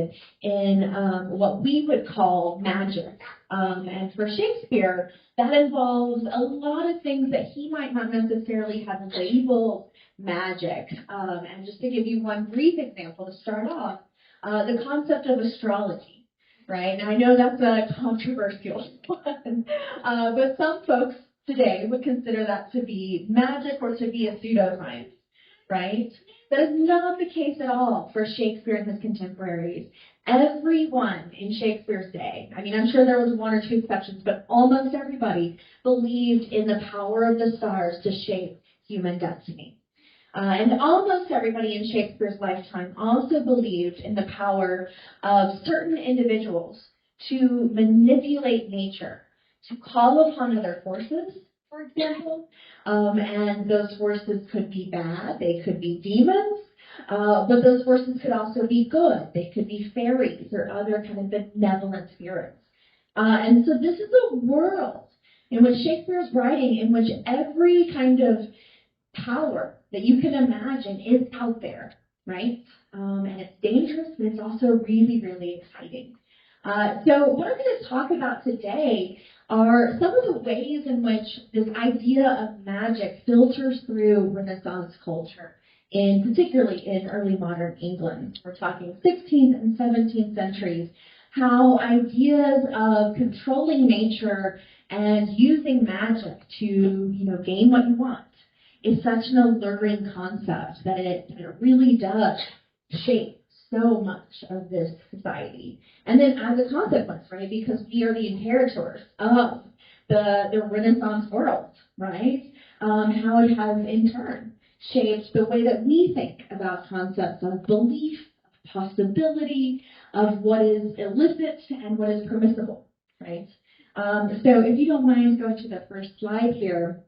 interested in what we would call magic. And for Shakespeare, that involves a lot of things that he might not necessarily have labeled magic. And just to give you one brief example to start off, the concept of astrology, right? And I know that's a controversial one, but some folks today would consider that to be magic or to be a pseudoscience, right? That is not the case at all for Shakespeare and his contemporaries. Everyone in Shakespeare's day, I mean, I'm sure there was one or two exceptions, but almost everybody believed in the power of the stars to shape human destiny. And almost everybody in Shakespeare's lifetime also believed in the power of certain individuals to manipulate nature, to call upon other forces, for example, and those forces could be bad, they could be demons, but those forces could also be good. They could be fairies or other kind of benevolent spirits. And so this is a world in which Shakespeare is writing, in which every kind of power that you can imagine is out there, right? And it's dangerous, but it's also really, really exciting. So what I'm going to talk about today are some of the ways in which this idea of magic filters through Renaissance culture, and particularly in early modern England. We're talking 16th and 17th centuries, how ideas of controlling nature and using magic to, gain what you want is such an alluring concept that it really does shape so much of this society. And then as a consequence, right, because we are the inheritors of the Renaissance world, right, how it has in turn shaped the way that we think about concepts of belief, of possibility, of what is illicit and what is permissible, right? So if you don't mind going to the first slide here,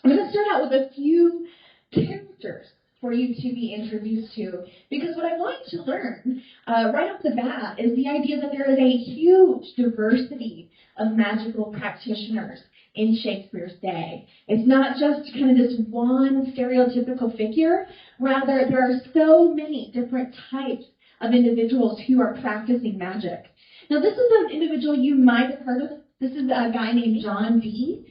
I'm going to start out with a few characters for you to be introduced to, because what I want you to learn right off the bat is the idea that there is a huge diversity of magical practitioners in Shakespeare's day. It's not just kind of this one stereotypical figure. Rather, there are so many different types of individuals who are practicing magic. Now, this is an individual you might have heard of. This is a guy named John Dee.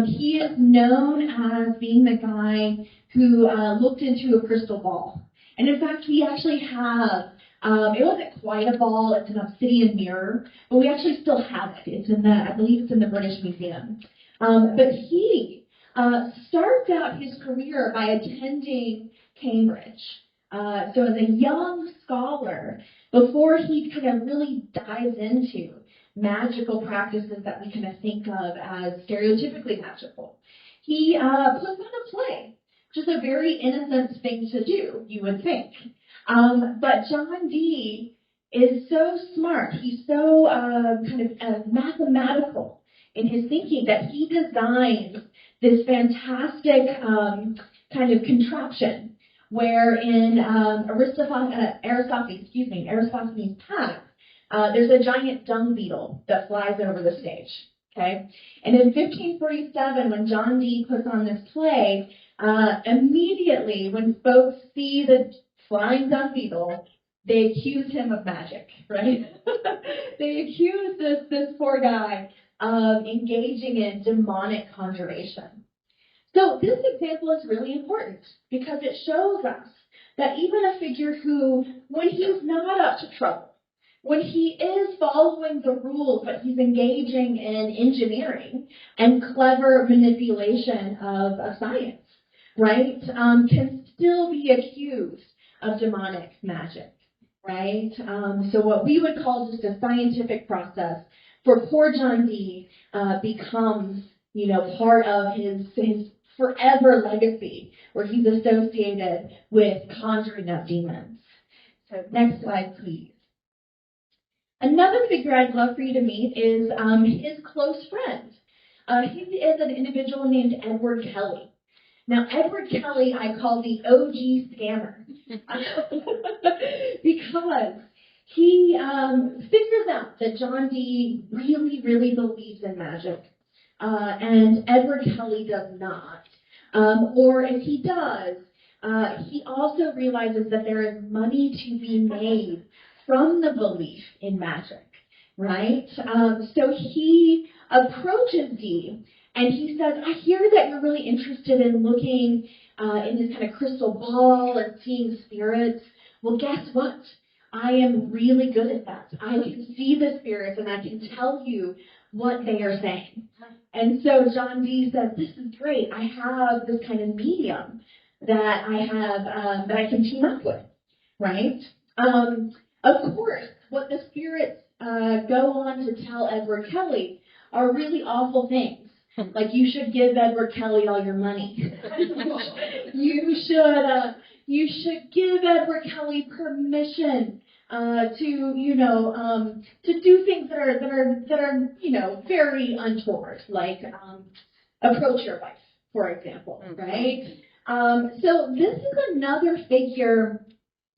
He is known as being the guy who looked into a crystal ball. And in fact, we actually have, it wasn't quite a ball, it's an obsidian mirror, but we actually still have it. It's in I believe it's in the British Museum. But he starts out his career by attending Cambridge. So as a young scholar, before he kind of really dives into magical practices that we kind of think of as stereotypically magical, he puts on a play, which is a very innocent thing to do, you would think. But John Dee is so smart, he's so kind of mathematical in his thinking that he designs this fantastic kind of contraption where in Aristophanes' path, there's a giant dung beetle that flies over the stage, okay? And in 1547, when John Dee puts on this play, immediately when folks see the flying dung beetle, they accuse him of magic, right? They accuse this poor guy of engaging in demonic conjuration. So this example is really important because it shows us that even a figure who, when he's not up to trouble, when he is following the rules, but he's engaging in engineering and clever manipulation of science, right, can still be accused of demonic magic, right? So what we would call just a scientific process for poor John Dee becomes, part of his forever legacy, where he's associated with conjuring up demons. So next slide, please. Another figure I'd love for you to meet is his close friend. He is an individual named Edward Kelly. Now, Edward Kelly I call the OG scammer because he figures out that John Dee really, really believes in magic, and Edward Kelly does not. Or if he does, he also realizes that there is money to be made from the belief in magic, right? So he approaches Dee and he says, I hear that you're really interested in looking in this kind of crystal ball and seeing spirits. Well, guess what? I am really good at that. I can see the spirits and I can tell you what they are saying. And so John Dee says, this is great. I have this kind of medium that I have, that I can team up with, right? Of course, what the spirits go on to tell Edward Kelly are really awful things. Like, you should give Edward Kelly all your money. You should give Edward Kelly permission to do things that are very untoward, like approach your wife, for example, right? So this is another figure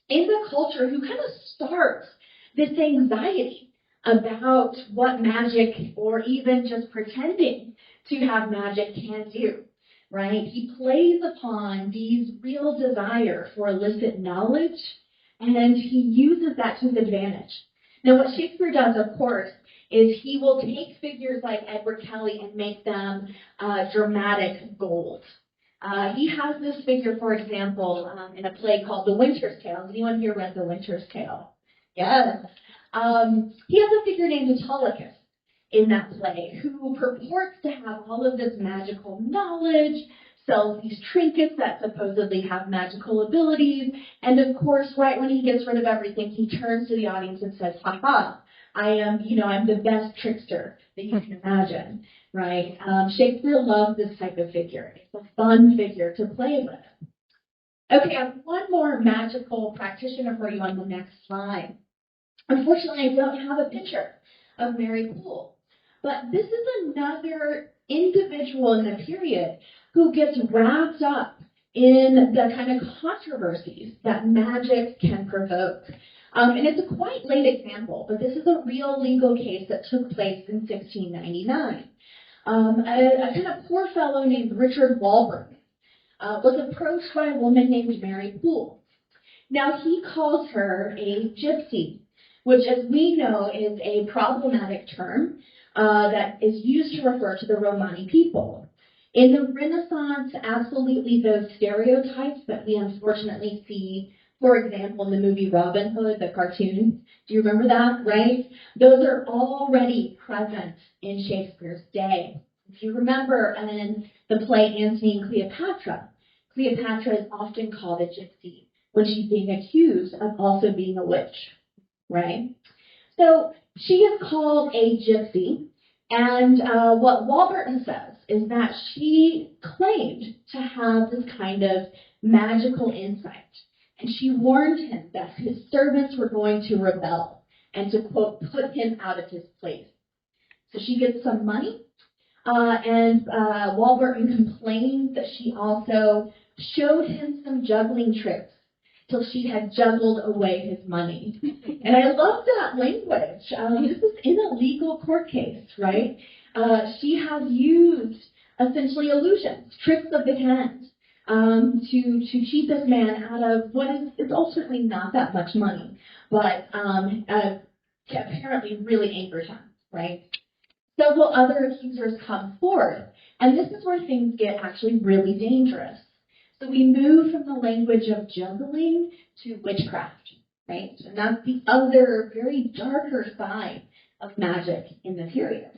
in the culture who kind of starts this anxiety about what magic, or even just pretending to have magic, can do, right? He plays upon Dee's real desire for illicit knowledge, and he uses that to his advantage. Now, what Shakespeare does, of course, is he will take figures like Edward Kelly and make them dramatic gold. He has this figure, for example, in a play called The Winter's Tale. Has anyone here read The Winter's Tale? Yes. He has a figure named Autolycus in that play who purports to have all of this magical knowledge, sells these trinkets that supposedly have magical abilities, and of course, right when he gets rid of everything, he turns to the audience and says, ha ha, I'm the best trickster that you can imagine, right? Shakespeare loves this type of figure. It's a fun figure to play with. Okay, I have one more magical practitioner for you on the next slide. Unfortunately, I don't have a picture of Mary Poole, but this is another individual in the period who gets wrapped up in the kind of controversies that magic can provoke. And it's a quite late example, but this is a real legal case that took place in 1699. A kind of poor fellow named Richard Walburn was approached by a woman named Mary Poole. Now, he calls her a gypsy, which, as we know, is a problematic term that is used to refer to the Romani people. In the Renaissance, absolutely those stereotypes that we unfortunately see, for example, in the movie Robin Hood, the cartoon. Do you remember that, right? Those are already present in Shakespeare's day. If you remember in the play Antony and Cleopatra, Cleopatra is often called a gypsy when she's being accused of also being a witch, right? So she is called a gypsy, and what Walburton says is that she claimed to have this kind of magical insight. And she warned him that his servants were going to rebel and to, quote, put him out of his place. So she gets some money, and Walburton complains that she also showed him some juggling tricks till she had juggled away his money. And I love that language. This is in a legal court case, right? She has used essentially illusions, tricks of the hand, to cheat this man out of what is ultimately not that much money, but apparently really angered him, right? Several other accusers come forward, and this is where things get actually really dangerous. So we move from the language of juggling to witchcraft, right? And that's the other very darker side of magic in the period.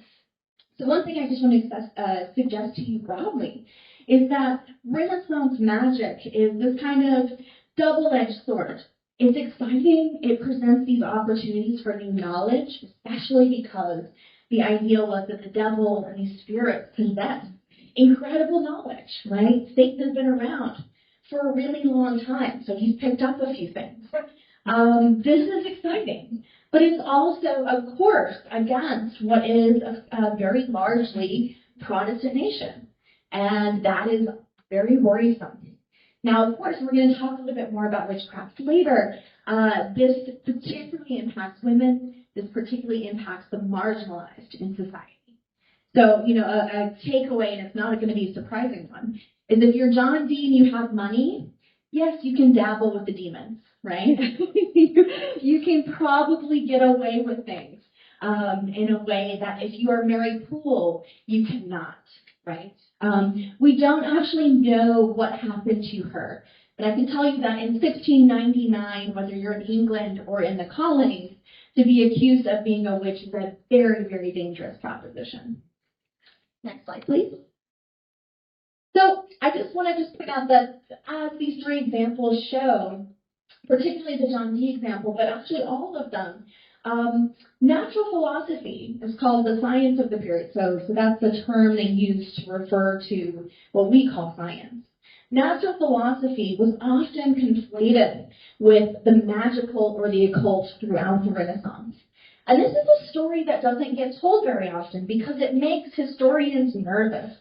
So one thing I just want to suggest to you broadly is that Renaissance magic is this kind of double-edged sword. It's exciting. It presents these opportunities for new knowledge, especially because the idea was that the devil and these spirits possess incredible knowledge, right? Satan has been around for a really long time, so he's picked up a few things. This is exciting, but it's also, of course, against what is a very largely Protestant nation, and that is very worrisome. Now, of course, we're going to talk a little bit more about witchcraft later. This particularly impacts women. This particularly impacts the marginalized in society. So, a takeaway, and it's not going to be a surprising one, is if you're John Dee and you have money, yes, you can dabble with the demons, right? you can probably get away with things in a way that if you are Mary Poole, you cannot, right? We don't actually know what happened to her, but I can tell you that in 1699, whether you're in England or in the colonies, to be accused of being a witch is a very, very dangerous proposition. Next slide, please. So I just want to point out that as these three examples show, particularly the John Dee example, but actually all of them, natural philosophy is called the science of the period. So that's the term they use to refer to what we call science. Natural philosophy was often conflated with the magical or the occult throughout the Renaissance. And this is a story that doesn't get told very often because it makes historians nervous.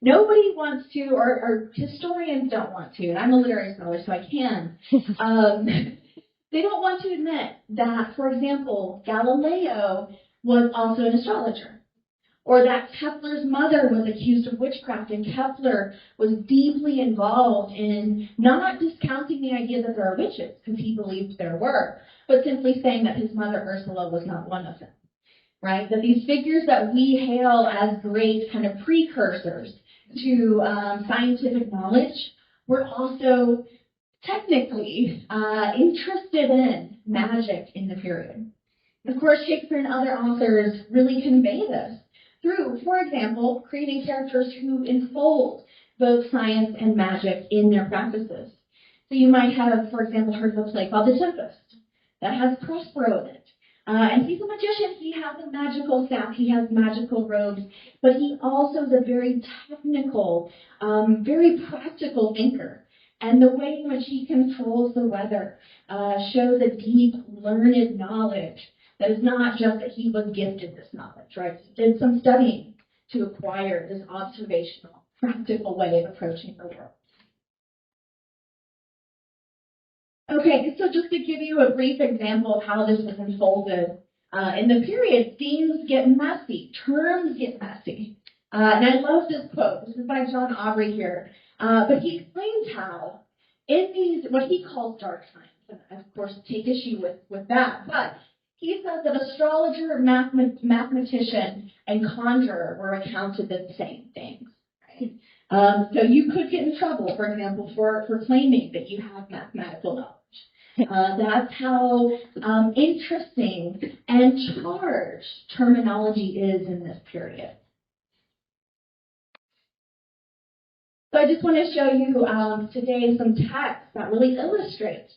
Nobody wants to, or historians don't want to, and I'm a literary scholar, so I can. They don't want to admit that, for example, Galileo was also an astrologer, or that Kepler's mother was accused of witchcraft, and Kepler was deeply involved in not discounting the idea that there are witches, because he believed there were, but simply saying that his mother Ursula was not one of them, right? That these figures that we hail as great kind of precursors to scientific knowledge were also technically interested in magic in the period. Of course, Shakespeare and other authors really convey this through, for example, creating characters who enfold both science and magic in their practices. So you might have, for example, heard of a play called The Tempest that has Prospero in it. And he's a magician. He has a magical staff. He has magical robes. But he also is a very technical, very practical thinker. And the way in which he controls the weather shows a deep, learned knowledge that is not just that he was gifted this knowledge, right? He did some studying to acquire this observational, practical way of approaching the world. Okay, so just to give you a brief example of how this was unfolded, in the period, themes get messy, terms get messy. And I love this quote. This is by John Aubrey here. But he explains how in these, what he calls dark times, and of course take issue with that, but he says that astrologer, mathematician, and conjurer were accounted the same things. Right? So you could get in trouble, for example, for claiming that you have mathematical knowledge. That's how interesting and charged terminology is in this period. So I just want to show you today some text that really illustrates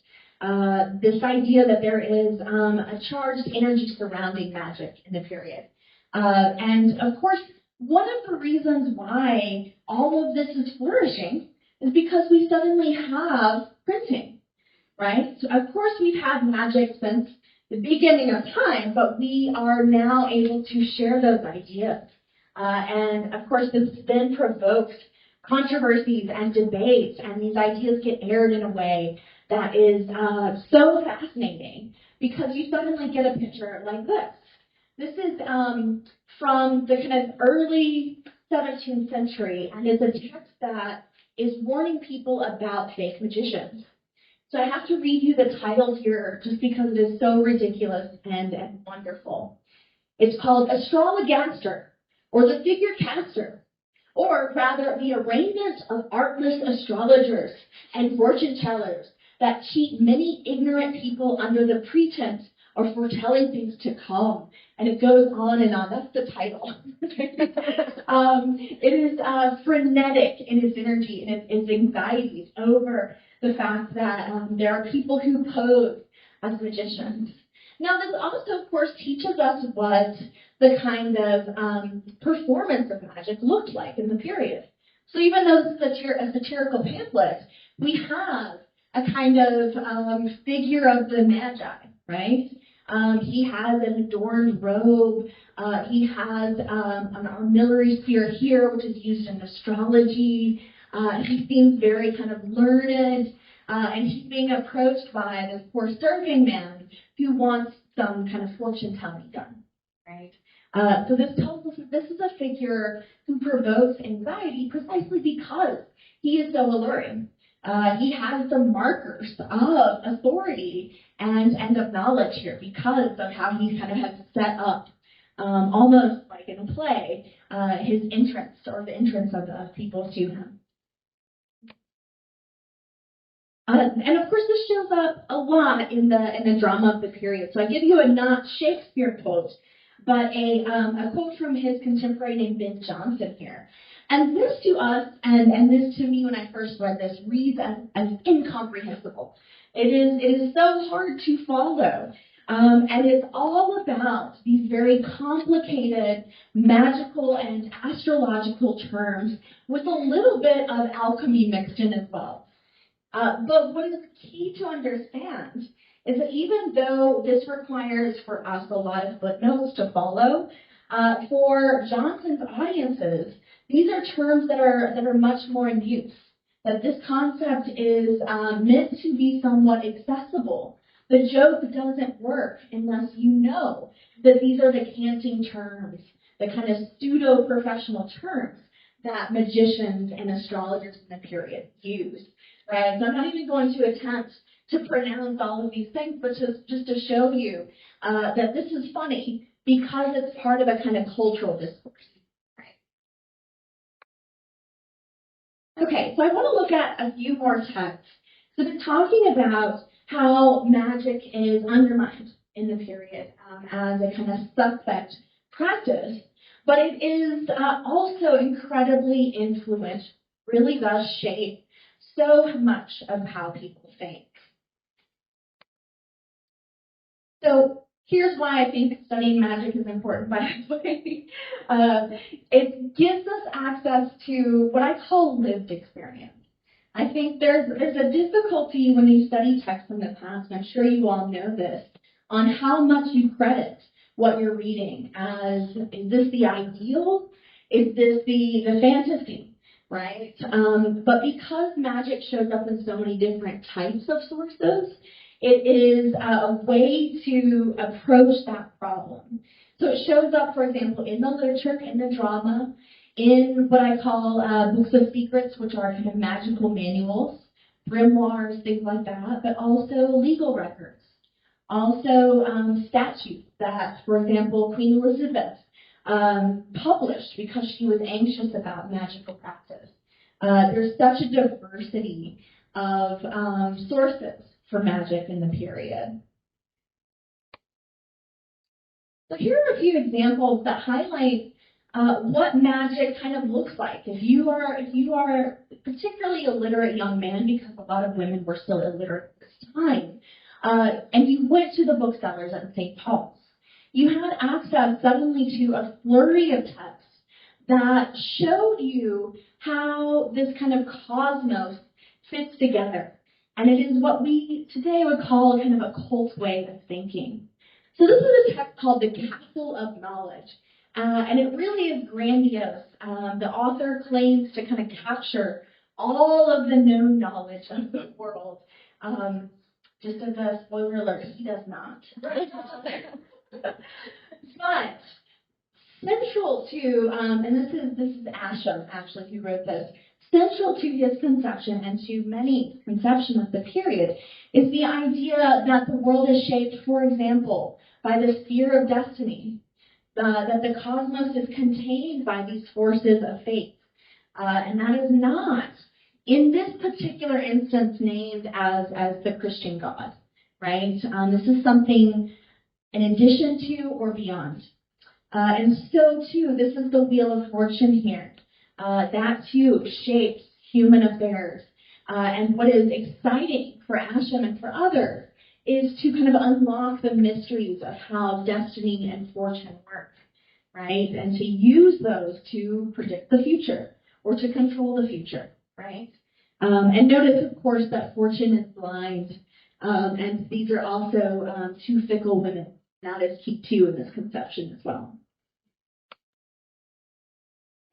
this idea that there is a charged energy surrounding magic in the period. And of course, one of the reasons why all of this is flourishing is because we suddenly have printing, right? So of course, we've had magic since the beginning of time, but we are now able to share those ideas. And of course, this then provokes controversies and debates, and these ideas get aired in a way that is so fascinating because you suddenly get a picture like this. This is from the kind of early 17th century, and it's a text that is warning people about fake magicians. So I have to read you the title here just because it is so ridiculous and wonderful. It's called Astrologaster, or the Figure Caster, or rather the arraignment of artless astrologers and fortune tellers that cheat many ignorant people under the pretense of foretelling things to come. And it goes on and on. That's the title. It is frenetic in its energy and its anxieties over the fact that there are people who pose as magicians. Now, this also, of course, teaches us what the kind of performance of magic looked like in the period. So even though this is a satirical pamphlet, we have a kind of figure of the Magi, right? He has an adorned robe. He has an armillary spear here, which is used in astrology. He seems very kind of learned, and he's being approached by this poor serving man who wants some kind of fortune telling done, right? So this tells us that this is a figure who provokes anxiety precisely because he is so alluring. He has the markers of authority and of knowledge here because of how he kind of has set up, almost like in a play, his entrance or the entrance of people to him. And of course, this shows up a lot in the drama of the period. So I give you a not Shakespeare quote, but a quote from his contemporary named Ben Jonson here. And this to us, and this to me when I first read this, reads as incomprehensible. It is so hard to follow. And it's all about these very complicated magical and astrological terms with a little bit of alchemy mixed in as well. But what is key to understand is that even though this requires for us a lot of footnotes to follow, for Johnson's audiences, these are terms that are much more in use. That this concept is meant to be somewhat accessible. The joke doesn't work unless you know that these are the canting terms, the kind of pseudo-professional terms that magicians and astrologers in the period use. Right? So I'm not even going to attempt to pronounce all of these things, but just to show you that this is funny because it's part of a kind of cultural discourse. Right? Okay, so I want to look at a few more texts. So they're talking about how magic is undermined in the period as a kind of suspect practice, but it is also incredibly influential, really does shape so much of how people think. So here's why I think studying magic is important, by the way. It gives us access to what I call lived experience. I think there's a difficulty when you study texts from the past, and I'm sure you all know this, on how much you credit what you're reading as, is this the ideal? Is this the fantasy? Right? But because magic shows up in so many different types of sources, it is a way to approach that problem. So it shows up, for example, in the literature, in the drama, in what I call books of secrets, which are kind of magical manuals, grimoires, things like that, but also legal records. Also statutes that, for example, Queen Elizabeth published because she was anxious about magical practice. There's such a diversity of sources for magic in the period. So here are a few examples that highlight what magic kind of looks like. If you are particularly illiterate young man, because a lot of women were still illiterate at this time, and you went to the booksellers at St. Paul's, you had access suddenly to a flurry of texts that showed you how this kind of cosmos fits together. And it is what we today would call kind of a cult way of thinking. So this is a text called The Castle of Knowledge. And it really is grandiose. The author claims to kind of capture all of the known knowledge of the world. Just as a spoiler alert, he does not. But central to, and this is Ascham actually who wrote this, central to his conception and to many conceptions of the period is the idea that the world is shaped, for example, by the sphere of destiny, that the cosmos is contained by these forces of fate, and that is not, in this particular instance, named as the Christian God, right? This is something in addition to or beyond. And so, too, this is the wheel of fortune here. That, too, shapes human affairs. And what is exciting for Ascham and for others is to kind of unlock the mysteries of how destiny and fortune work, right? And to use those to predict the future or to control the future, right? And notice, of course, that fortune is blind. And these are also two fickle women. That is key, too, in this conception as well.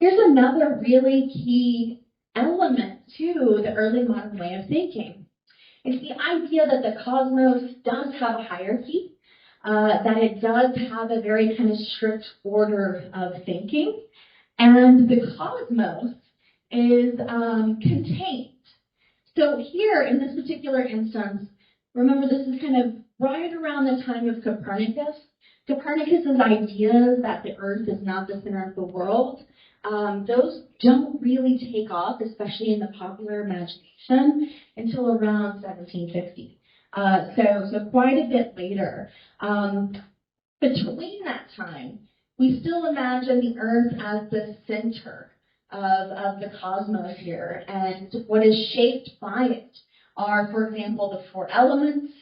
Here's another really key element to the early modern way of thinking. It's the idea that the cosmos does have a hierarchy, that it does have a very kind of strict order of thinking, and the cosmos is contained. So here, in this particular instance, remember this is kind of right around the time of Copernicus. Copernicus's ideas that the Earth is not the center of the world, those don't really take off, especially in the popular imagination, until around 1750. So quite a bit later. Between that time, we still imagine the Earth as the center of the cosmos here, and what is shaped by it are, for example, the four elements,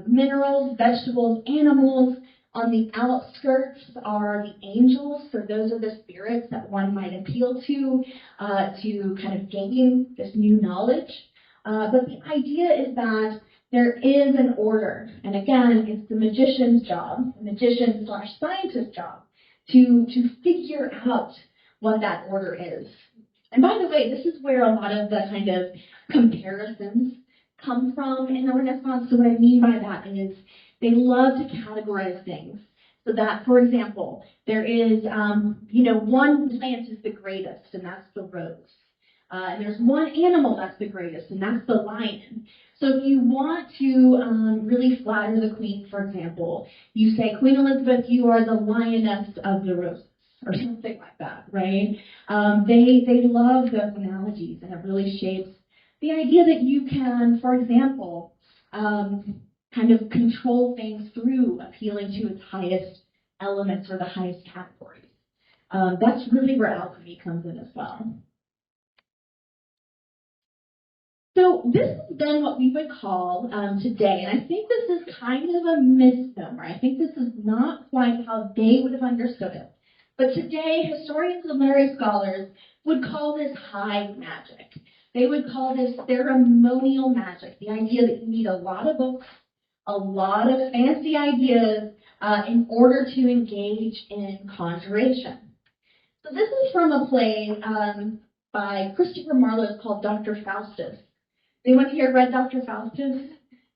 minerals, vegetables, animals. On the outskirts are the angels, so those are the spirits that one might appeal to kind of gain this new knowledge. But the idea is that there is an order, and again, it's the magician's job, the magician/scientist's job, to figure out what that order is. And by the way, this is where a lot of the kind of comparisons come from in the Renaissance. So what I mean by that is they love to categorize things. So that, for example, there is, one plant is the greatest, and that's the rose. And there's one animal that's the greatest, and that's the lion. So if you want to really flatter the queen, for example, you say, Queen Elizabeth, you are the lioness of the roses, or something like that, right? They love those analogies, and it really shapes the idea that you can, for example, kind of control things through appealing to its highest elements or the highest categories. That's really where alchemy comes in as well. So this has been what we would call today, and I think this is kind of a misnomer. I think this is not quite how they would have understood it. But today, historians and literary scholars would call this high magic. They would call this ceremonial magic, the idea that you need a lot of books, a lot of fancy ideas in order to engage in conjuration. So this is from a play by Christopher Marlowe called Dr. Faustus. Anyone here read Dr. Faustus?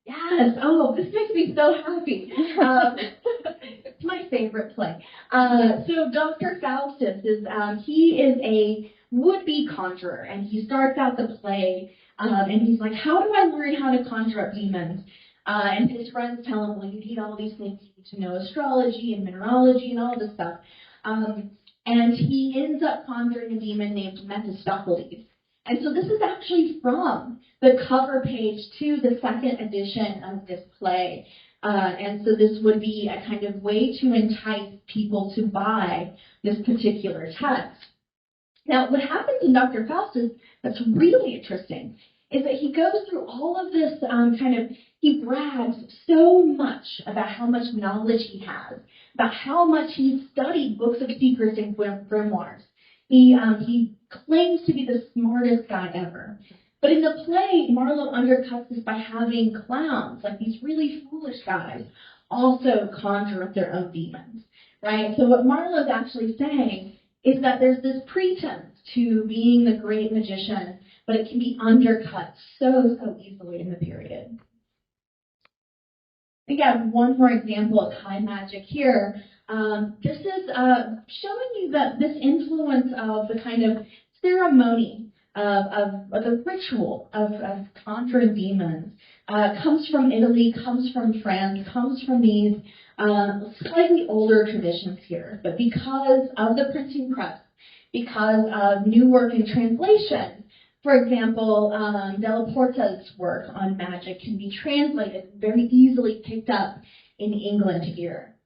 Yes. Oh, this makes me so happy. It's my favorite play. So Dr. Faustus he is a would-be conjurer, and he starts out the play, and he's like, how do I learn how to conjure up demons? And his friends tell him, well, you need all these things. You need to know astrology and mineralogy and all this stuff. And he ends up conjuring a demon named Mephistopheles. And so this is actually from the cover page to the second edition of this play. And so this would be a kind of way to entice people to buy this particular text. Now, what happens in Dr. Faustus that's really interesting is that he goes through all of this he brags so much about how much knowledge he has, about how much he's studied books of secrets and grimoires. He claims to be the smartest guy ever. But in the play, Marlowe undercuts this by having clowns, like these really foolish guys, also conjure up their own demons, right? So what Marlowe's actually saying is that there's this pretense to being the great magician, but it can be undercut so easily in the period. I think I have one more example of high magic here. This is showing you that this influence of the kind of ceremony of the ritual of conjuring demons comes from Italy, comes from France, comes from these slightly older traditions here. But because of the printing press, because of new work and translation, for example, Della Porta's work on magic can be translated and very easily picked up in England here.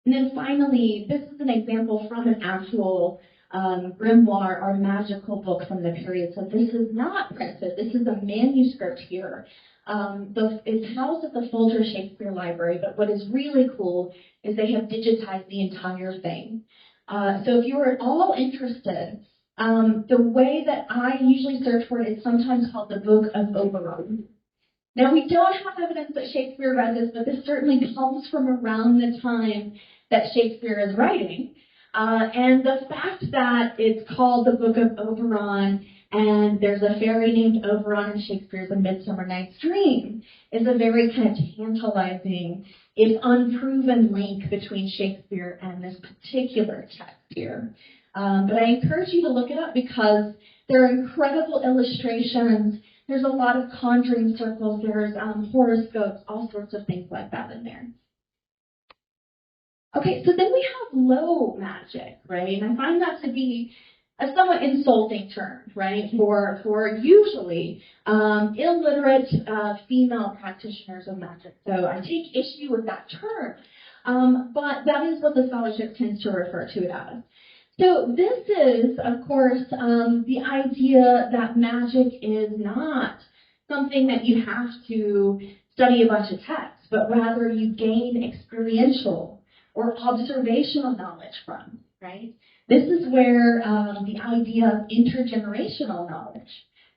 And then finally, this is an example from an actual grimoire or magical book from the period. So this is not printed. This is a manuscript here. It's housed at the Folger Shakespeare Library, but what is really cool is they have digitized the entire thing. So if you're at all interested, the way that I usually search for it is sometimes called the Book of Oberon. Now, we don't have evidence that Shakespeare read this, but this certainly comes from around the time that Shakespeare is writing. And the fact that it's called the Book of Oberon and there's a fairy named Oberon in Shakespeare's A Midsummer Night's Dream is a very kind of tantalizing, if unproven, link between Shakespeare and this particular text here. But I encourage you to look it up because There are incredible illustrations. There's a lot of conjuring circles. There's horoscopes, all sorts of things like that in there. Okay, so then we have low magic, right? And I find that to be a somewhat insulting term, right, for usually illiterate female practitioners of magic. So I take issue with that term, but that is what the scholarship tends to refer to it as. So this is, of course, the idea that magic is not something that you have to study a bunch of texts, but rather you gain experiential or observational knowledge from, right? This is where the idea of intergenerational knowledge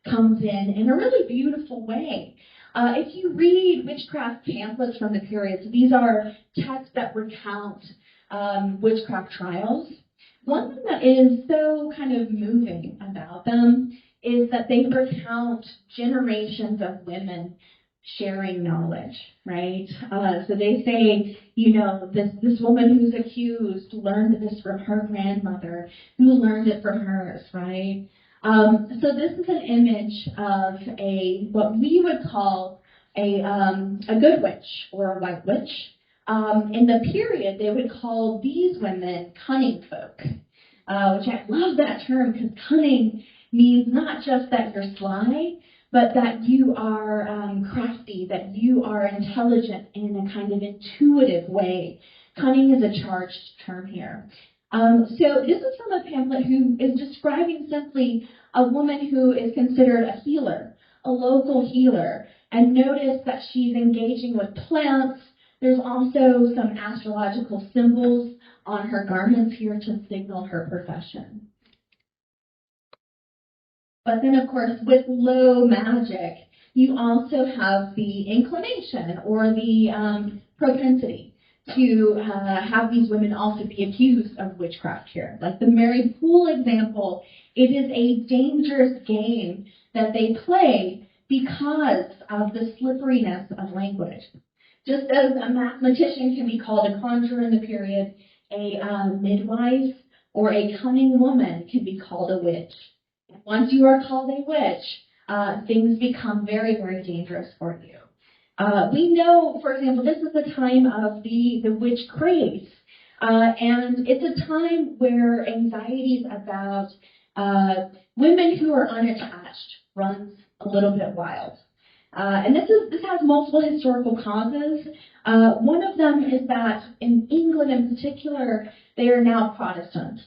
comes in a really beautiful way. If you read witchcraft pamphlets from the period, so these are texts that recount witchcraft trials. One thing that is so kind of moving about them is that they recount generations of women sharing knowledge, right? So they say, you know, this woman who's accused learned this from her grandmother, who learned it from hers, right? So this is an image of what we would call a good witch or a white witch. In the period, they would call these women cunning folk, which I love that term because cunning means not just that you're sly, but that you are crafty, that you are intelligent in a kind of intuitive way. Cunning is a charged term here. So this is from a pamphlet who is describing simply a woman who is considered a healer, a local healer. And notice that she's engaging with plants. There's also some astrological symbols on her garments here to signal her profession. But then, of course, with low magic, you also have the inclination or the propensity to have these women also be accused of witchcraft here. Like the Mary Poole example, it is a dangerous game that they play because of the slipperiness of language. Just as a mathematician can be called a conjurer in the period, a midwife or a cunning woman can be called a witch. Once you are called a witch, things become very, very dangerous for you. We know, for example, this is the time of the witch craze. And it's a time where anxieties about women who are unattached runs a little bit wild. And this has multiple historical causes. One of them is that in England in particular, they are now Protestant.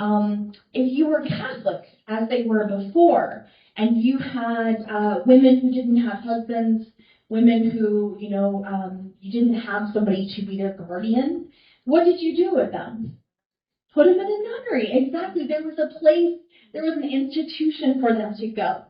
If you were Catholic, as they were before, and you had women who didn't have husbands, women who, you didn't have somebody to be their guardian, what did you do with them? Put them in a nunnery. Exactly. There was a place, there was an institution for them to go.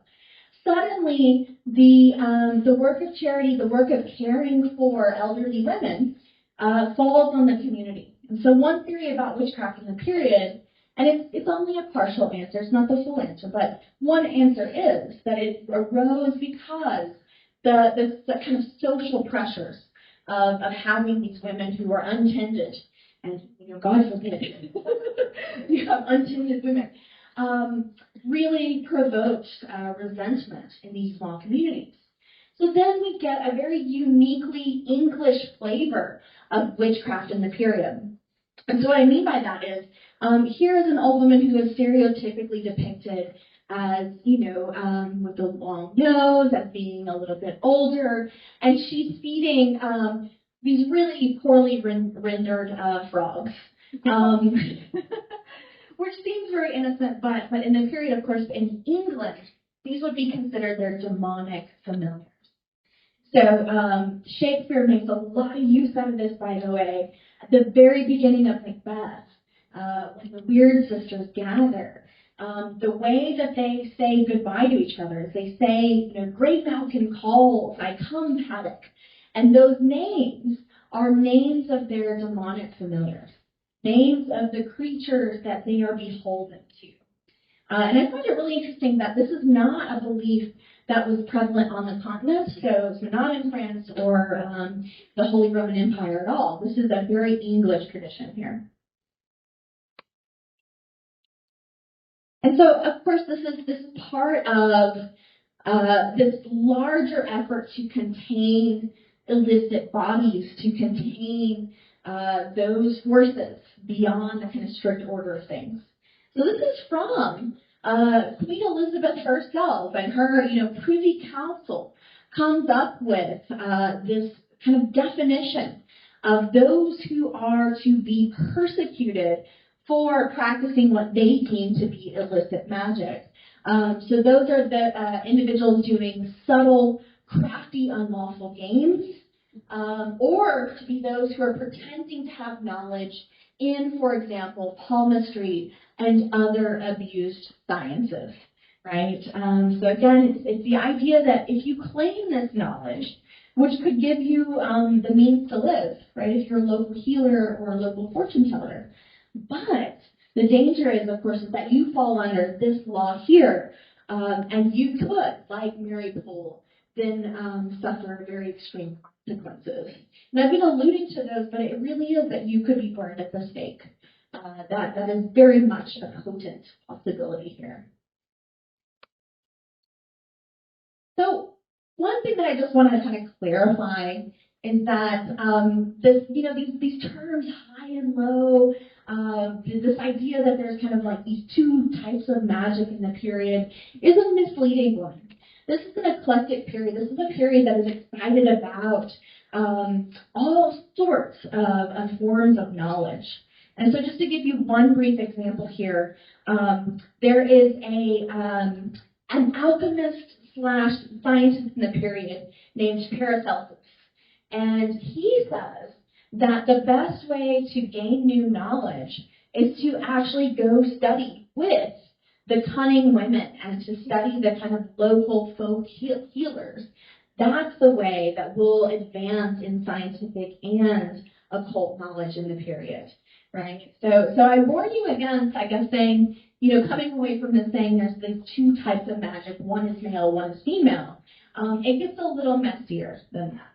Suddenly, the work of charity, the work of caring for elderly women, falls on the community. And so one theory about witchcraft in the period, and it's only a partial answer, it's not the full answer, but one answer is that it arose because the kind of social pressures of having these women who are untended, and God forbid, you have untended women, really provoked resentment in these small communities. So then we get a very uniquely English flavor of witchcraft in the period. And so what I mean by that is, here is an old woman who is stereotypically depicted as, with the long nose, as being a little bit older, and she's feeding these really poorly rendered frogs. Which seems very innocent, but in the period, of course, in England, these would be considered their demonic familiars. So Shakespeare makes a lot of use out of this, by the way. At the very beginning of Macbeth, when the weird sisters gather, the way that they say goodbye to each other is they say, great Malkin calls, I come, Paddock. And those names are names of their demonic familiars. Names of the creatures that they are beholden to. And I find it really interesting that this is not a belief that was prevalent on the continent, so not in France or the Holy Roman Empire at all. This is a very English tradition here. And so, of course, this is part of this larger effort to contain illicit bodies, to contain those forces beyond the kind of strict order of things. So this is from Queen Elizabeth herself, and her, Privy Council comes up with this kind of definition of those who are to be persecuted for practicing what they deem to be illicit magic. So those are the individuals doing subtle, crafty, unlawful games, or to be those who are pretending to have knowledge in, for example, palmistry and other abused sciences, right? So again, it's the idea that if you claim this knowledge, which could give you the means to live, right, if you're a local healer or a local fortune teller, but the danger is, of course, is that you fall under this law here, and you could, like Mary Poole, then suffer very extreme consequences. And I've been alluding to those, but it really is that you could be burned at the stake. That is very much a potent possibility here. So one thing that I just want to kind of clarify is that these terms high and low, this idea that there's kind of like these two types of magic in the period is a misleading one. This is an eclectic period. This is a period that is excited about all sorts of forms of knowledge. And so just to give you one brief example here, there is an alchemist slash scientist in the period named Paracelsus. And he says that the best way to gain new knowledge is to actually go study with the cunning women and to study the kind of local folk healers. That's the way that we'll advance in scientific and occult knowledge in the period, right? So I warn you against, I guess, saying, coming away from this saying there's these two types of magic, one is male, one is female. It gets a little messier than that.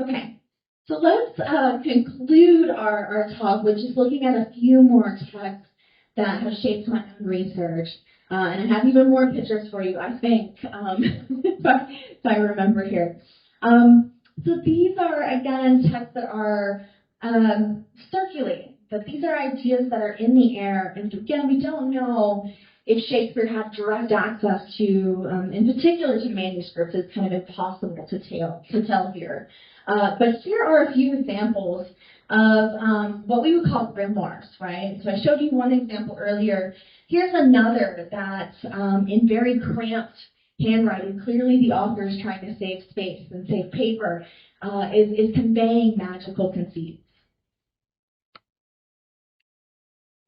Okay, so let's conclude our talk with just looking at a few more texts that have shaped my own research. And I have even more pictures for you, I think, if I remember here. So these are, again, texts that are circulating, but these are ideas that are in the air. And again, we don't know if Shakespeare had direct access to, in particular to manuscripts. It's kind of impossible to tell here. But here are a few examples of what we would call grimoires, right? So I showed you one example earlier. Here's another that, in very cramped handwriting, clearly the author is trying to save space and save paper, is conveying magical conceits.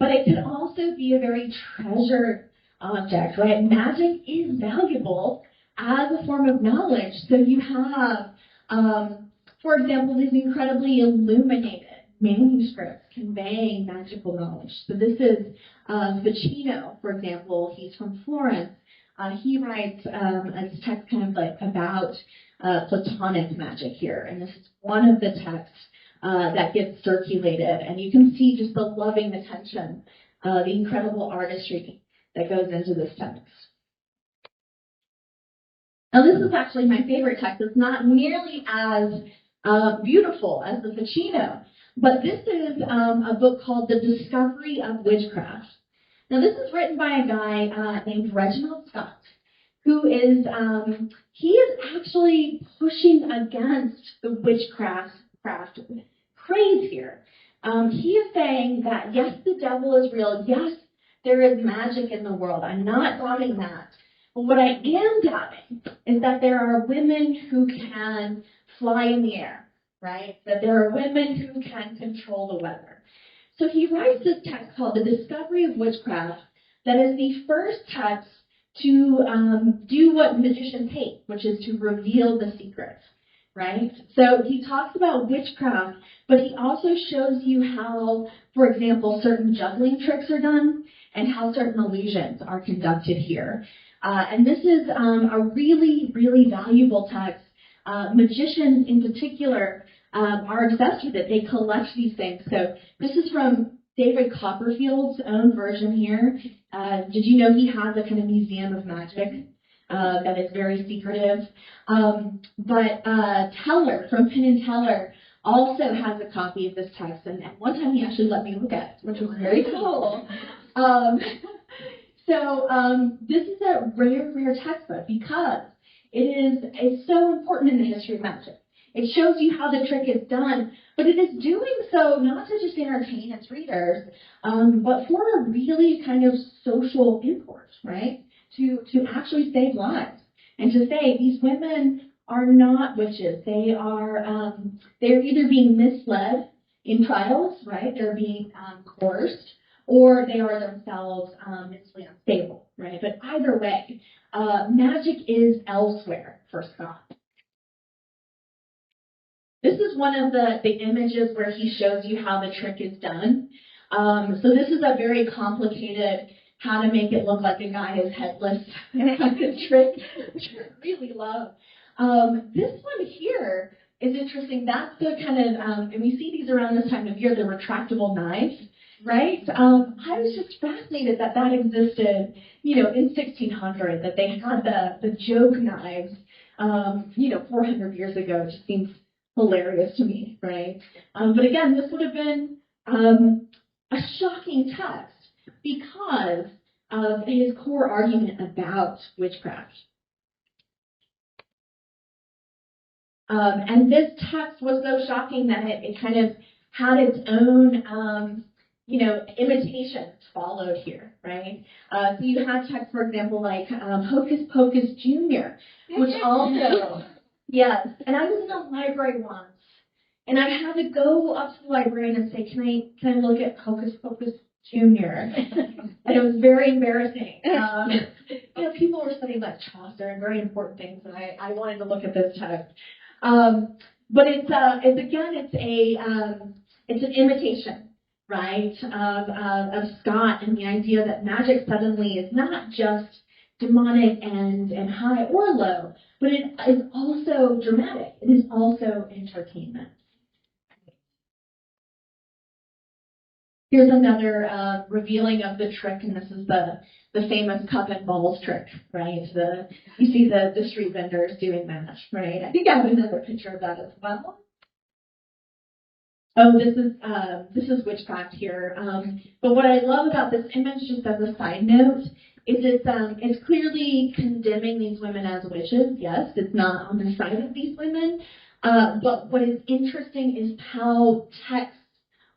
But it could also be a very treasured object, right? Magic is valuable as a form of knowledge. So you have, for example, these incredibly illuminated manuscripts conveying magical knowledge. So this is Ficino, for example. He's from Florence. He writes a text kind of like about Platonic magic here. And this is one of the texts that gets circulated. And you can see just the loving attention, the incredible artistry that goes into this text. Now, this is actually my favorite text. It's not nearly as beautiful as the Ficino, but this is a book called The Discovery of Witchcraft. Now, this is written by a guy named Reginald Scott, who is, he is actually pushing against the witchcraft craze here. He is saying that, yes, the devil is real. Yes, there is magic in the world. I'm not doubting that. But what I am doubting is that there are women who can fly in the air, right? That there are women who can control the weather. So he writes this text called The Discovery of Witchcraft that is the first text to do what magicians hate, which is to reveal the secrets, right? So he talks about witchcraft, but he also shows you how, for example, certain juggling tricks are done and how certain illusions are conducted here. And this is a really, really valuable text. Magicians in particular are obsessed with it. They collect these things. So this is from David Copperfield's own version here. Did you know he has a kind of museum of magic that is very secretive? But Teller from Penn and Teller also has a copy of this text, and one time he actually let me look at it, which was very cool. So this is a rare textbook because it's so important in the history of magic. It shows you how the trick is done, but it is doing so not to just entertain its readers, but for a really kind of social import, right? To actually save lives and to say these women are not witches. They're either being misled in trials, right? They're being coerced, or they are themselves mentally unstable, right? But either way, magic is elsewhere for Scott. This is one of the images where he shows you how the trick is done. So this is a very complicated how to make it look like a guy is headless kind of trick, which I really love. This one here is interesting. That's the kind of, and we see these around this time of year, the retractable knife, right? I was just fascinated that existed, in 1600, that they had the joke knives, 400 years ago. It just seems hilarious to me, right? But again, this would have been a shocking text because of his core argument about witchcraft. And this text was so shocking that it kind of had its own, imitations followed here, right? So you had texts, for example, like Hocus Pocus Jr., which also, yes, and I was in a library once, and I had to go up to the librarian and say, can I look at Hocus Pocus Jr.? And it was very embarrassing. People were studying like Chaucer and very important things, and I wanted to look at this text. But it's an imitation, right, of Scott, and the idea that magic suddenly is not just demonic and high or low, but it is also dramatic. It is also entertainment. Here's another revealing of the trick, and this is the famous cup and balls trick, right? You see the street vendors doing that, right? I think I have another picture of that as well. Oh, this is witchcraft here. But what I love about this image, just as a side note, is it's clearly condemning these women as witches. Yes, it's not on the side of these women. But what is interesting is how texts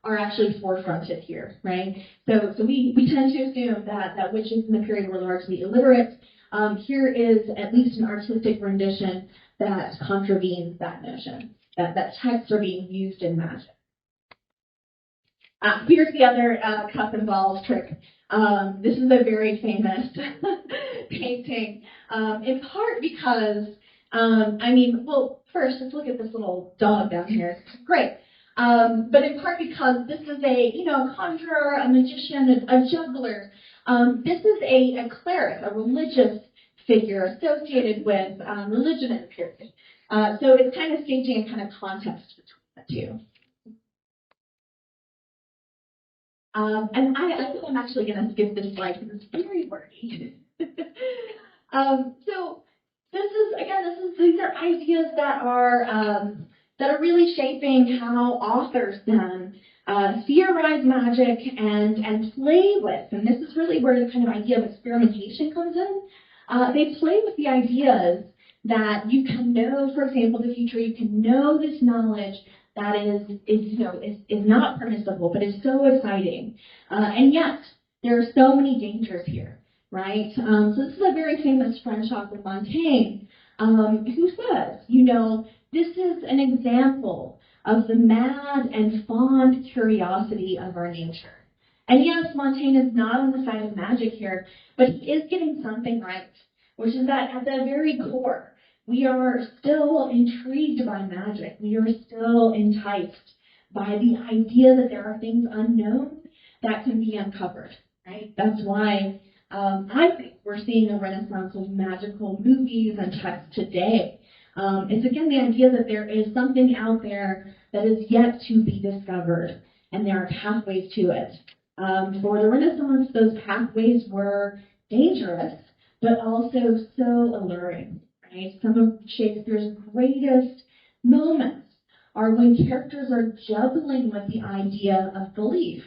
are actually forefronted here, right? So we tend to assume that witches in the period were largely illiterate. Here is at least an artistic rendition that contravenes that notion, that texts are being used in magic. Here's the other cup and balls trick. This is a very famous painting, in part because, first, let's look at this little dog down here. Great. But in part because this is a conjurer, a magician, a juggler. This is a cleric, a religious figure associated with religion in the period. So it's kind of staging a kind of contest between the two. And I think I'm actually going to skip this slide because it's very wordy. So these are ideas that are really shaping how authors then theorize magic and play with. And this is really where the kind of idea of experimentation comes in. They play with the ideas that you can know, for example, the future. You can know this knowledge that is not permissible, but is so exciting. And yet, there are so many dangers here, right? So this is a very famous French author, Montaigne, who says, this is an example of the mad and fond curiosity of our nature. And yes, Montaigne is not on the side of magic here, but he is getting something right, which is that at the very core, we are still intrigued by magic. We are still enticed by the idea that there are things unknown that can be uncovered, right? That's why I think we're seeing a renaissance of magical movies and texts today. It's again the idea that there is something out there that is yet to be discovered. and there are pathways to it. For the Renaissance, those pathways were dangerous, but also so alluring, right? Some of Shakespeare's greatest moments are when characters are juggling with the idea of belief.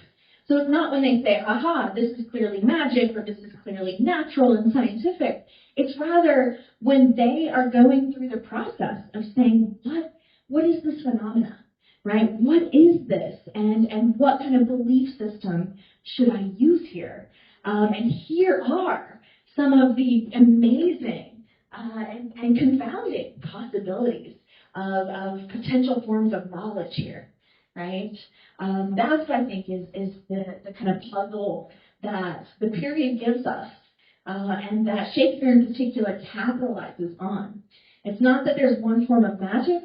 So it's not when they say, aha, this is clearly magic, or this is clearly natural and scientific. It's rather when they are going through the process of saying, what is this phenomena, right? What is this? And what kind of belief system should I use here? And here are some of the amazing and confounding possibilities of potential forms of knowledge here, right? That's what I think is the kind of puzzle that the period gives us, and that Shakespeare in particular capitalizes on. It's not that there's one form of magic.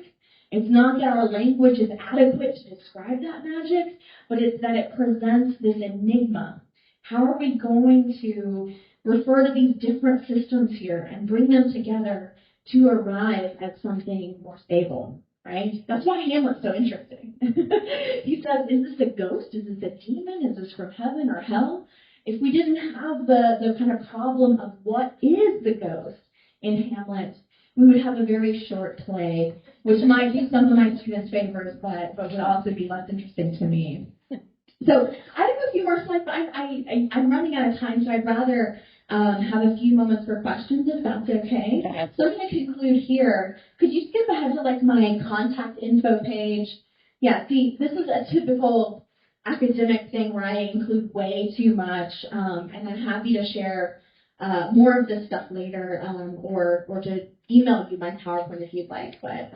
It's not that our language is adequate to describe that magic, but it's that it presents this enigma. How are we going to refer to these different systems here and bring them together to arrive at something more stable, right? That's why Hamlet's so interesting. He says, is this a ghost? Is this a demon? Is this from heaven or hell? If we didn't have the kind of problem of what is the ghost in Hamlet, we would have a very short play, which might be some of my students' favorites, but would also be less interesting to me. So I have a few more slides, but I'm running out of time, so I'd rather have a few moments for questions, if that's okay. So I'm going to conclude here. Could you skip ahead to like my contact info page? Yeah, see, this is a typical academic thing where I include way too much, and I'm happy to share more of this stuff later, or to email you my PowerPoint if you'd like. But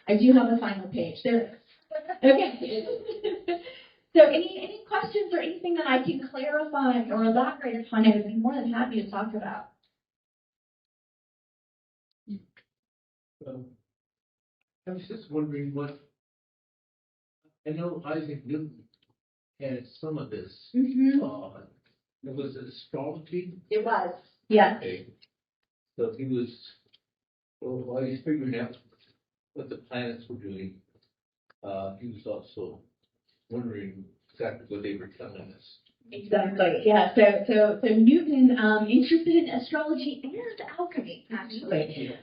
I do have a final page. There. Okay. So any questions or anything that I can clarify or elaborate upon, I would be more than happy to talk about. I was just wondering I know Isaac Newton had some of this. Mm-hmm. It was astrology. It was. Yeah. Okay. So he was, while he's figuring out what the planets were doing, he was also wondering exactly what they were telling us. Exactly. Yeah. So Newton interested in astrology and alchemy, actually.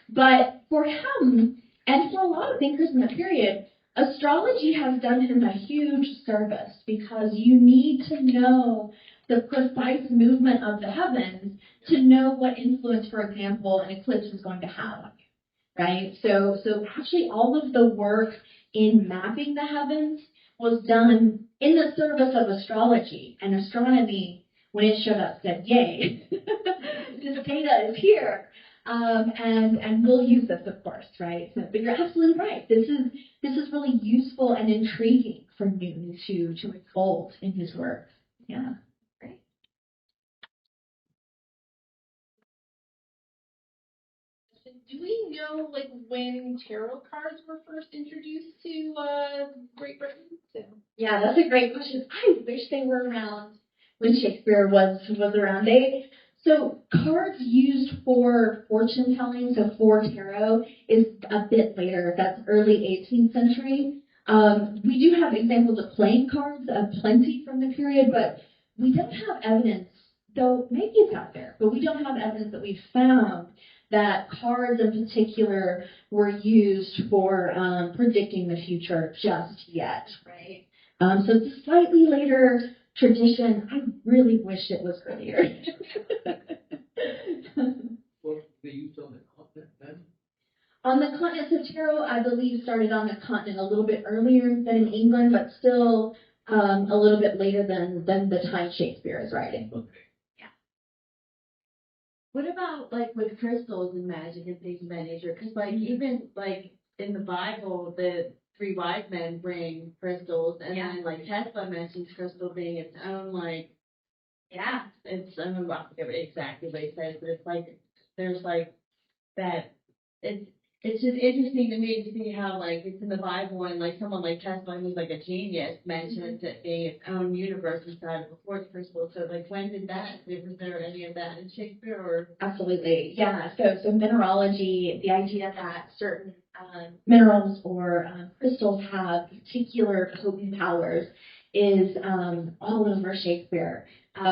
But for him and for a lot of thinkers in the period, astrology has done him a huge service because you need to know the precise movement of the heavens to know what influence, for example, an eclipse is going to have on you, right? So actually all of the work in mapping the heavens was done in the service of astrology, and astronomy, when it showed up, said, yay, this data is here, and we'll use this, of course, right? So, but you're absolutely right. This is really useful and intriguing for Newton to unfold in his work. Yeah, great. Do we know like when tarot cards were first introduced to Great Britain? Yeah, that's a great question. I wish they were around when Shakespeare was around. So cards used for fortune telling, so for tarot, is a bit later. That's early 18th century. We do have examples of playing cards, plenty from the period, but we don't have evidence, though maybe it's out there, but we don't have evidence that we've found that cards in particular were used for predicting the future just yet, right? So it's a slightly later tradition. I really wish it was earlier. Well, they used on the continent then? On the continent, so tarot, I believe, started on the continent a little bit earlier than in England, but still a little bit later than the time Shakespeare is writing. Okay. Yeah. What about like with crystals and magic and things of that nature? Because like even like in the Bible, the three wise men bring crystals, and then like Tesla mentions crystal being its own like it's I don't know, I forget exactly what he says, but it's like there's like that it's it's just interesting to me to see how, like, it's in the Bible and, like, someone like Tesla, who's, like, a genius, mentions it being its own universe inside of a fourth crystal. So, like, when did that, was there any of that in Shakespeare, or? Absolutely, yeah. So mineralogy, the idea that certain minerals or crystals have particular potent powers is all over Shakespeare.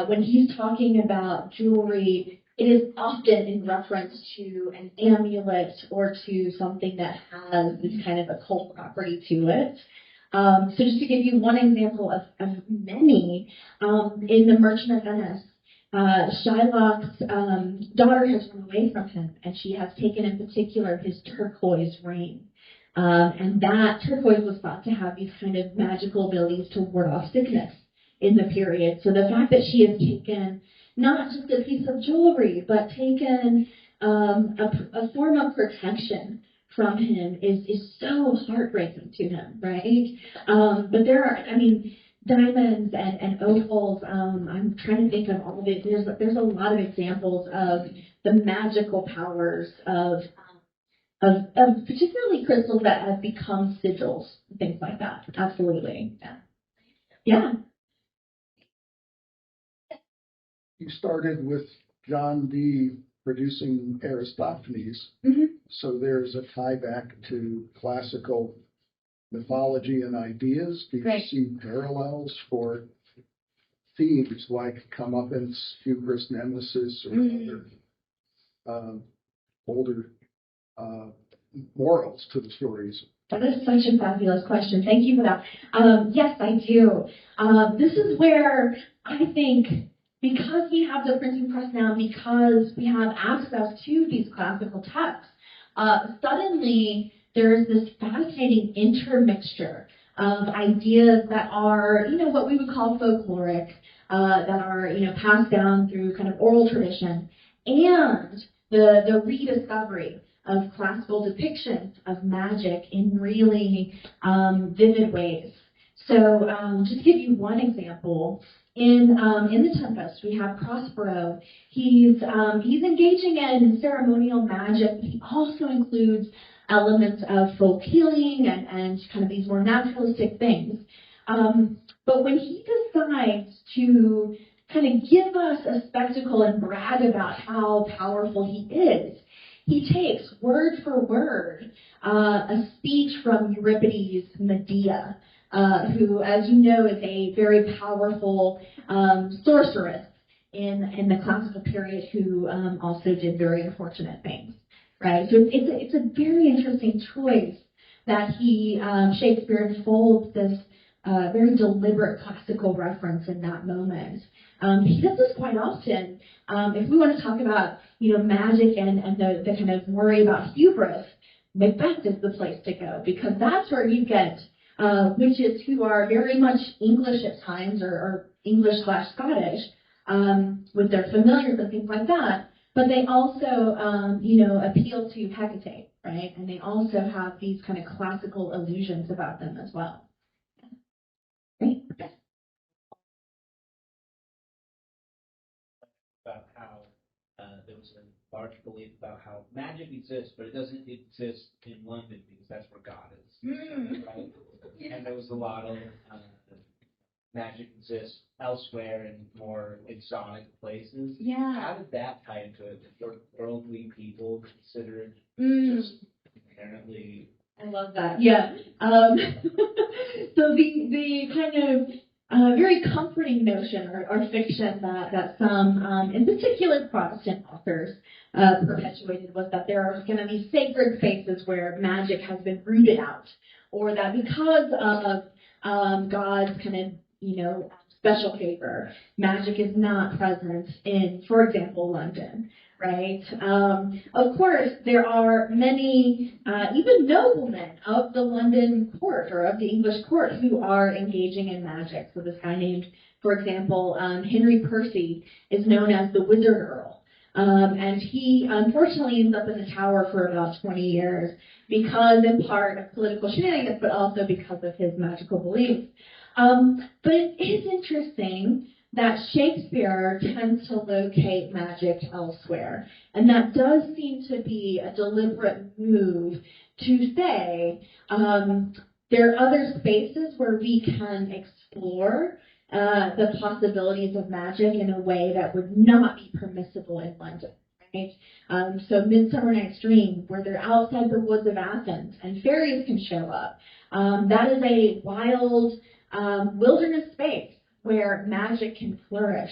When he's talking about jewelry, it is often in reference to an amulet or to something that has this kind of occult property to it. So just to give you one example of many, in The Merchant of Venice, Shylock's daughter has run away from him, and she has taken in particular his turquoise ring. And that turquoise was thought to have these kind of magical abilities to ward off sickness in the period. So the fact that she has taken not just a piece of jewelry, but taken a form of protection from him is so heartbreaking to him, right? But there are, I mean, diamonds and opals. I'm trying to think of all of it. There's a lot of examples of the magical powers of particularly crystals that have become sigils, things like that. Absolutely, yeah. Yeah. You started with John Dee producing Aristophanes, so there's a tie back to classical mythology and ideas. Do you Right. see parallels for themes like comeuppance, hubris, nemesis, or other older morals to the stories? That is such a fabulous question. Thank you for that. Yes, I do. This is where I think, because we have the printing press now, because we have access to these classical texts, suddenly there's this fascinating intermixture of ideas that are, what we would call folkloric, that are, passed down through kind of oral tradition, and the rediscovery of classical depictions of magic in really vivid ways. So just to give you one example, in the Tempest, we have Prospero. He's engaging in ceremonial magic, but he also includes elements of folk healing and kind of these more naturalistic things. But when he decides to kind of give us a spectacle and brag about how powerful he is, he takes word for word a speech from Euripides' Medea, who, as you know, is a very powerful sorceress in the classical period, who also did very unfortunate things. Right, so it's a very interesting choice that Shakespeare unfolds this very deliberate classical reference in that moment. He does this quite often. If we want to talk about magic and the kind of worry about hubris, Macbeth is the place to go, because that's where you get witches who are very much English at times, or English/Scottish, with their familiars and things like that. But they also, appeal to Hecate, right? And they also have these kind of classical allusions about them as well. Right? About how there was a large belief about how magic exists, but it doesn't exist in London because that's where God is. Right? And there was a lot of magic exists elsewhere in more exotic places. Yeah. How did that tie into it? Did worldly people consider it just inherently? I love that. Yeah. So the kind of very comforting notion or fiction that some, in particular Protestant authors, perpetuated was that there are going to be sacred spaces where magic has been rooted out, or that because of God's kind of special favor, magic is not present in, for example, London, right? Of course, there are many, even noblemen of the London court or of the English court who are engaging in magic. So this guy named, for example, Henry Percy is known as the Wizard Earl. And he unfortunately ends up in the Tower for about 20 years because, in part, of political shenanigans, but also because of his magical beliefs. But it is interesting that Shakespeare tends to locate magic elsewhere. And that does seem to be a deliberate move to say there are other spaces where we can explore the possibilities of magic in a way that would not be permissible in London. Right? So Midsummer Night's Dream, where they're outside the woods of Athens and fairies can show up. That is a wild wilderness space where magic can flourish.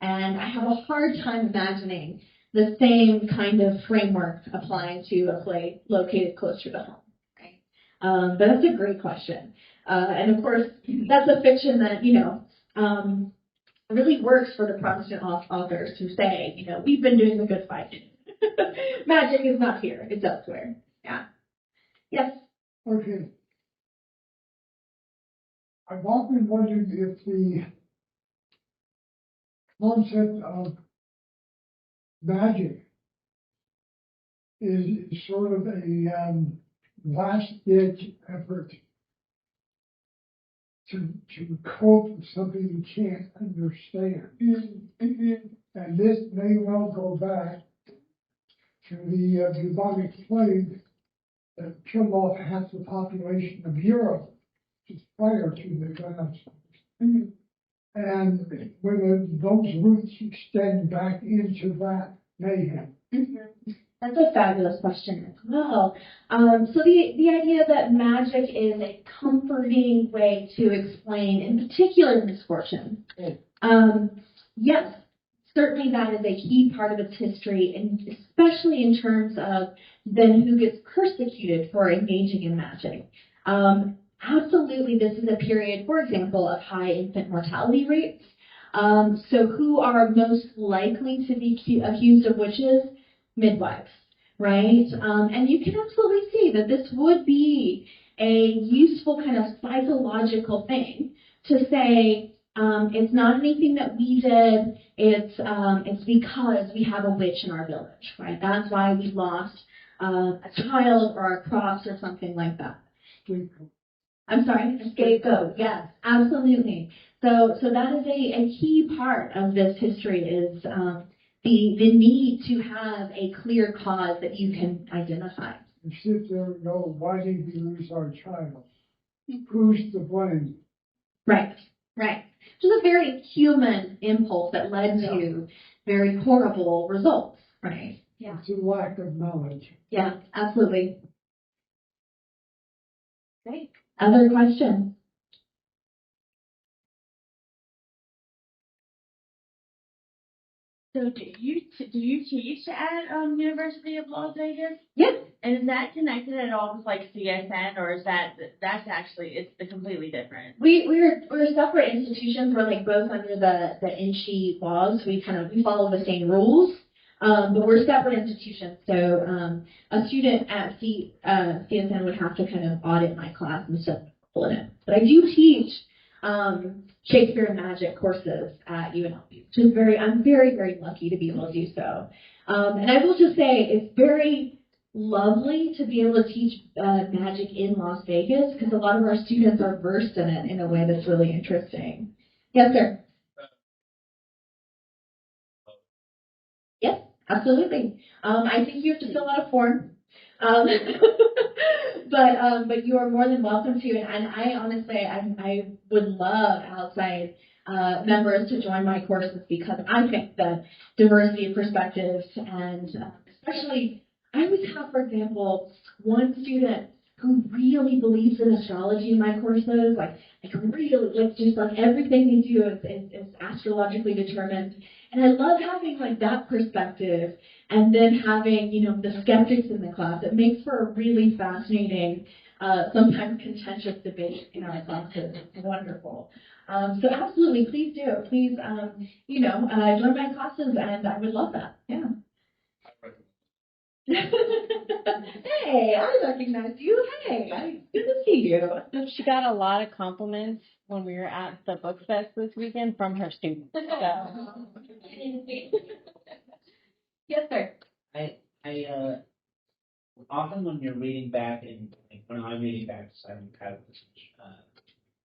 And I have a hard time imagining the same kind of framework applying to a play located closer to home. Right? But that's a great question. And of course, that's a fiction that, really works for the Protestant authors who say, we've been doing the good fight. Magic is not here, it's elsewhere. Yeah. Yes? Okay. I've often wondered if the concept of magic is sort of a last-ditch effort to cope with something you can't understand. Mm-hmm. And this may well go back to the bubonic plague that killed off half the population of Europe just prior to the Renaissance. Mm-hmm. And whether those roots extend back into that mayhem. Mm-hmm. That's a fabulous question as well. So the idea that magic is a comforting way to explain, in particular, misfortune. Yes, certainly that is a key part of its history, and especially in terms of then who gets persecuted for engaging in magic. Absolutely, this is a period, for example, of high infant mortality rates. So who are most likely to be accused of witches? Midwives, right? And you can absolutely see that this would be a useful kind of psychological thing to say, it's not anything that we did, it's because we have a witch in our village, right? That's why we lost a child or our crops or something like that. I'm sorry, a scapegoat, yes, absolutely. So that is a key part of this history is the need to have a clear cause that you can identify. And sit there and go, why did we lose our child? Who's to blame? Right. Just a very human impulse that led to very horrible results, right? Yeah. It's a lack of knowledge. Yeah, absolutely. Great. Other questions? So do you teach at University of Las Vegas? Yeah. And is that connected at all with like CSN, or is that's actually it's completely different? We're separate institutions. We're like both under the NSHE laws. We follow the same rules, but we're separate institutions. So a student at CSN would have to kind of audit my class and stuff in it. But I do teach Shakespeare and Magic courses at UNLV, which is I'm very, very lucky to be able to do so. And I will just say it's very lovely to be able to teach magic in Las Vegas because a lot of our students are versed in it in a way that's really interesting. Yes, sir. Yes, absolutely. I think you have to fill out a form. But you are more than welcome to, and I honestly, I would love outside members to join my courses because I think that diversity of perspectives and especially, I always have, for example, one student who really believes in astrology in my courses, like really, just like everything they do is astrologically determined. And I love having like that perspective and then having, the skeptics in the class. It makes for a really fascinating, sometimes contentious debate in our classes. It's wonderful. So absolutely, please do. Please, join my classes and I would love that. Yeah. Hey, I recognize you. Hey, good to see you. She got a lot of compliments when we were at the book fest this weekend from her students. So. Yes, sir. I often when you're reading back and when I'm reading back, because I don't have as much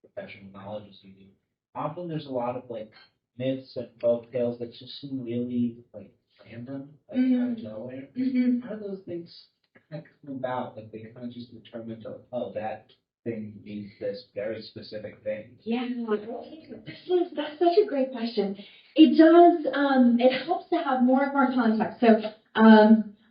professional knowledge as you do, often there's a lot of like myths and folk tales that just seem really like random, like out of nowhere. How do those things kind of come about? Like they kind of just determine, oh, that thing means this very specific thing. Yeah, that's such a great question. It does, it helps to have more and more context. So,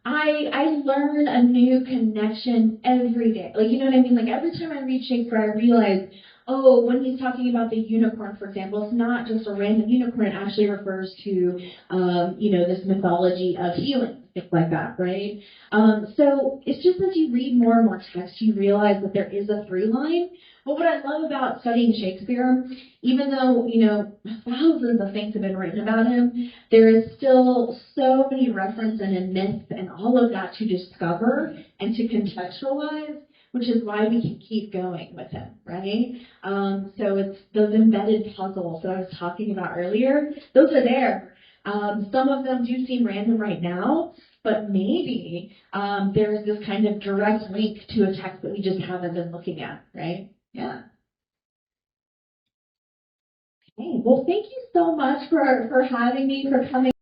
I learn a new connection every day. Like, you know what I mean? Like, every time I read Shakespeare, I realize, oh, when he's talking about the unicorn, for example, it's not just a random unicorn. It actually refers to, this mythology of healing, things like that, right? So it's just as you read more and more text, you realize that there is a through line. But what I love about studying Shakespeare, even though, thousands of things have been written about him, there is still so many references and myths and all of that to discover and to contextualize, which is why we can keep going with him, right? So it's those embedded puzzles that I was talking about earlier. Those are there. Some of them do seem random right now, but maybe there's this kind of direct link to a text that we just haven't been looking at, right? Yeah. Okay. Well, thank you so much for having me, for coming.